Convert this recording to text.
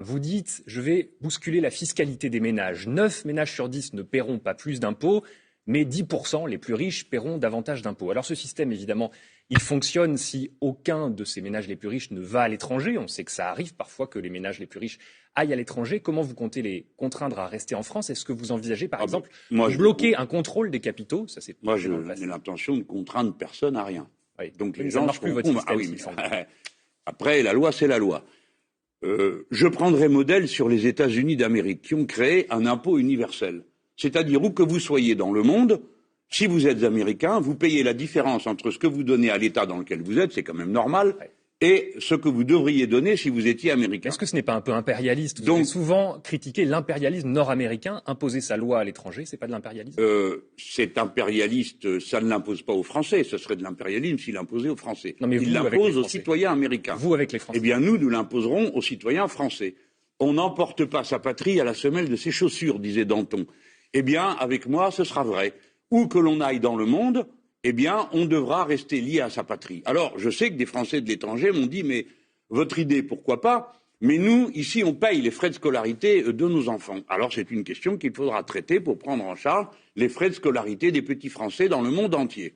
Vous dites, je vais bousculer la fiscalité des ménages. 9 ménages sur 10 ne paieront pas plus d'impôts, mais 10%, les plus riches, paieront davantage d'impôts. Alors ce système, évidemment, il fonctionne si aucun de ces ménages les plus riches ne va à l'étranger. On sait que ça arrive parfois que les ménages les plus riches aillent à l'étranger. Comment vous comptez les contraindre à rester en France? Est-ce que vous envisagez, par exemple, de bloquer un contrôle des capitaux? Moi, je n'ai l'intention de contraindre personne à rien. Oui. Donc les gens ne marchent plus votre système. Après, la loi, c'est la loi. Je prendrai modèle sur les États-Unis d'Amérique qui ont créé un impôt universel. C'est-à-dire où que vous soyez dans le monde, si vous êtes américain, vous payez la différence entre ce que vous donnez à l'État dans lequel vous êtes, c'est quand même normal, et ce que vous devriez donner si vous étiez américain. Est-ce que ce n'est pas un peu impérialiste? Vous avez souvent critiqué l'impérialisme nord-américain. Imposer sa loi à l'étranger, c'est pas de l'impérialisme? C'est impérialiste, ça ne l'impose pas aux Français. Ce serait de l'impérialisme s'il l'imposait aux Français. Non, mais il l'impose aux citoyens américains. Vous avec les Français. Eh bien, nous l'imposerons aux citoyens français. On n'emporte pas sa patrie à la semelle de ses chaussures, disait Danton. Eh bien, avec moi, ce sera vrai. Où que l'on aille dans le monde, eh bien, on devra rester lié à sa patrie. Alors, je sais que des Français de l'étranger m'ont dit, mais votre idée, pourquoi pas? Mais nous, ici, on paye les frais de scolarité de nos enfants. Alors, c'est une question qu'il faudra traiter pour prendre en charge les frais de scolarité des petits Français dans le monde entier.